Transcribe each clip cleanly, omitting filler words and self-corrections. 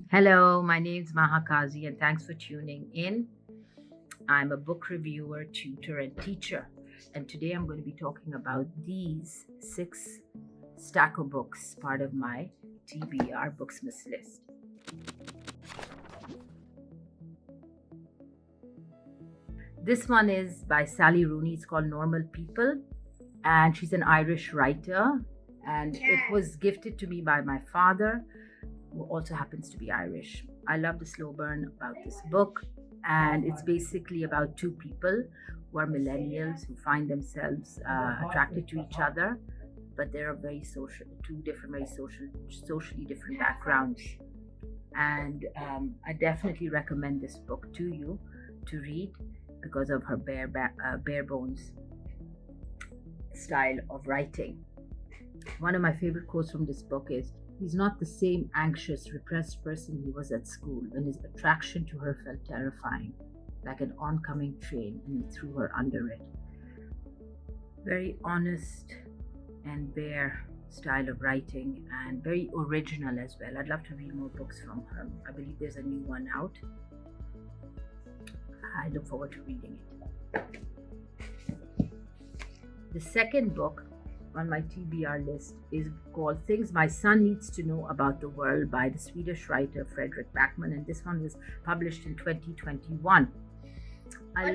Hello, my name's Maha and thanks for tuning in. I'm a book reviewer, tutor, and teacher. And today I'm going to be talking about these six stack of books, part of my TBR Booksmith list. This one is by Sally Rooney. It's called Normal People, and she's an Irish writer. And it was gifted to me by my father, who also happens to be Irish. I love the slow burn about this book, and it's basically about two people who are millennials who find themselves attracted to each other, but they're very social, socially different backgrounds. And I definitely recommend this book to you to read because of her bare bones style of writing. One of my favorite quotes from this book is, "He's not the same anxious, repressed person he was at school when his attraction to her felt terrifying, like an oncoming train, and he threw her under it." Very honest and bare style of writing, and very original as well. I'd love to read more books from her. I believe there's a new one out. I look forward to reading it. The second book on my TBR list is called Things My Son Needs to Know About the World by the Swedish writer Fredrik Backman, and this one was published in 2021. I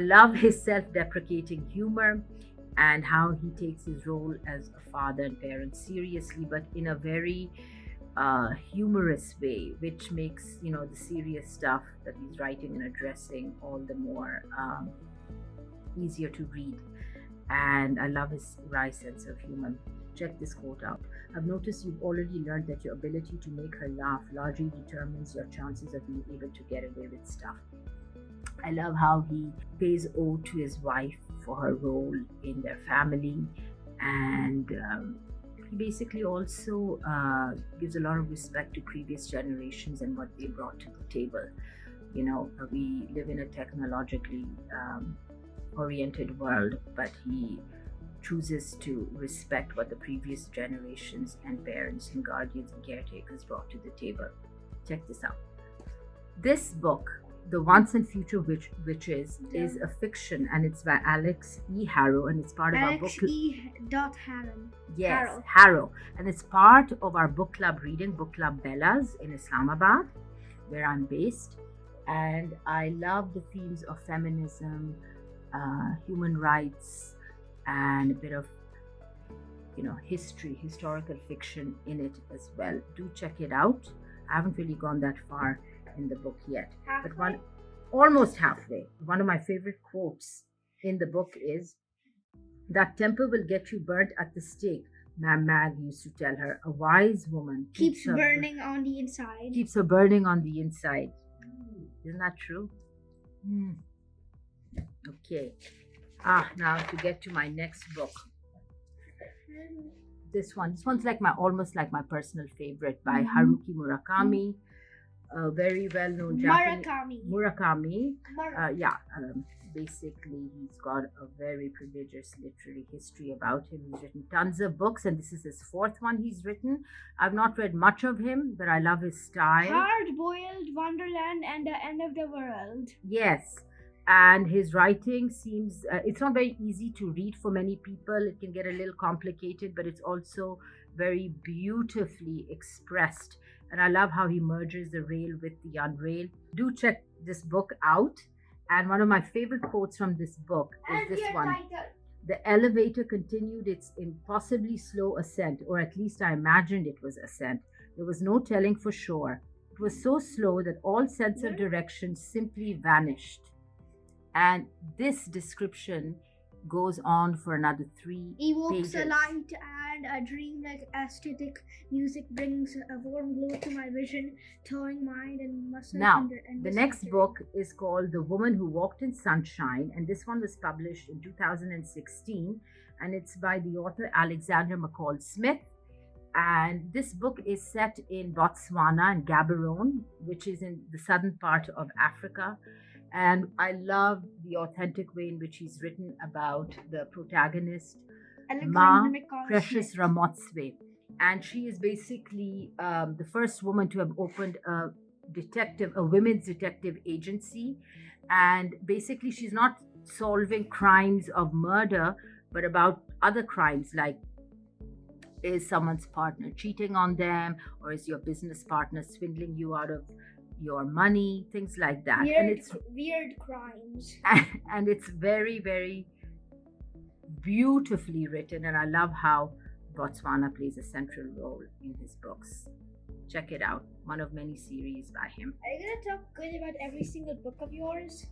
love his self-deprecating humor and how he takes his role as a father and parent seriously, but in a very humorous way, which makes the serious stuff that he's writing and addressing all the more easier to read. And I love his wry sense of humor. Check this quote out. "I've noticed you've already learned that your ability to make her laugh largely determines your chances of being able to get away with stuff." I love how he pays ode to his wife for her role in their family, and he basically also gives a lot of respect to previous generations and what they brought to the table. We live in a technologically oriented world, but he chooses to respect what the previous generations and parents and guardians and caretakers brought to the table. Check this out. This book, The Once and Future Witches, is a fiction, and it's by Alix Harrow, and it's part of our book Alix Harrow. Yes, Harrow. And it's part of our book club reading, Book Club Bellas in Islamabad, where I'm based. And I love the themes of feminism, human rights, and a bit of historical fiction in it as well. Do check it out. I haven't really gone that far in the book yet, but almost halfway. One of my favorite quotes in the book is, "That temper will get you burnt at the stake," Ma'am Mag used to tell her. "A wise woman keeps burning on the inside." Keeps her burning on the inside. Isn't that true? Okay. Now to get to my next book. This one's almost like my personal favorite, by Haruki Murakami, a very well-known Japanese Murakami. Basically, he's got a very prodigious literary history about him. He's written tons of books, and this is his fourth one he's written. I've not read much of him, but I love his style. Hard-boiled, Wonderland, and The End of the World. Yes. And his writing seems, it's not very easy to read for many people. It can get a little complicated, but it's also very beautifully expressed. And I love how he merges the real with the unreal. Do check this book out. And one of my favorite quotes from this book is this one. Title. "The elevator continued its impossibly slow ascent, or at least I imagined it was ascent. There was no telling for sure. It was so slow that all sense of direction simply vanished." And this description goes on for another 3 Evokes pages. a light and a dreamlike aesthetic. Music brings a warm glow to my vision, towing mind and muscles. Now, the next book is called The Woman Who Walked in Sunshine, and this one was published in 2016, and it's by the author Alexander McCall Smith. And this book is set in Botswana and Gaborone, which is in the southern part of Africa. And I love the authentic way in which he's written about the protagonist, Alexander Ma McCall Precious Smith. Ramotswe. and she is basically the first woman to have opened a women's detective agency. And basically, she's not solving crimes of murder, but about other crimes like, is someone's partner cheating on them, or is your business partner swindling you out of your money, things like that. And it's weird crimes. and it's very, very beautifully written, and I love how Botswana plays a central role in his books. Check it out, one of many series by him. Are you gonna talk good about every single book of yours?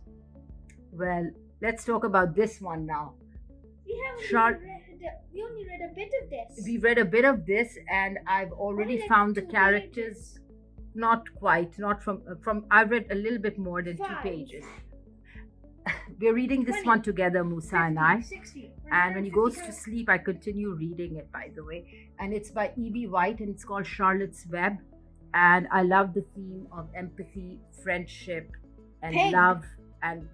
Well, let's talk about this one now. We only read a bit of this. We read a bit of this, and I've already Only found the 2 characters. pages. Not quite, not from I've read a little bit more than 2 5. pages. We're reading this 20, one together, Musa and I. 60, And when he goes to 157. sleep, I continue reading it, by the way. And it's by E.B. White, and it's called Charlotte's Web. And I love the theme of empathy, friendship, and Pig. love, and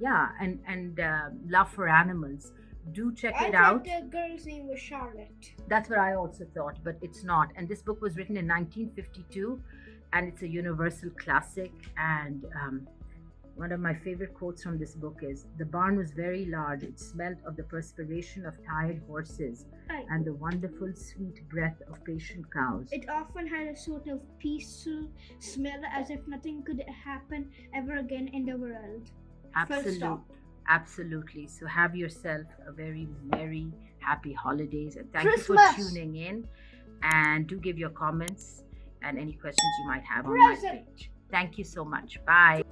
love for animals. Do check I it thought out. the girl's name was Charlotte. That's what I also thought, but it's not. And this book was written in 1952, and it's a universal classic. And one of my favorite quotes from this book is, "The barn was very large. It smelled of the perspiration of tired horses and the wonderful sweet breath of patient cows." It often had a sort of peaceful smell, as if nothing could happen ever again in the world. Full stop. Absolutely. So have yourself a very merry, happy holidays, and thank Christmas. you for tuning in. And do give your comments and any questions you might have on my Present. page. Thank you so much. Bye.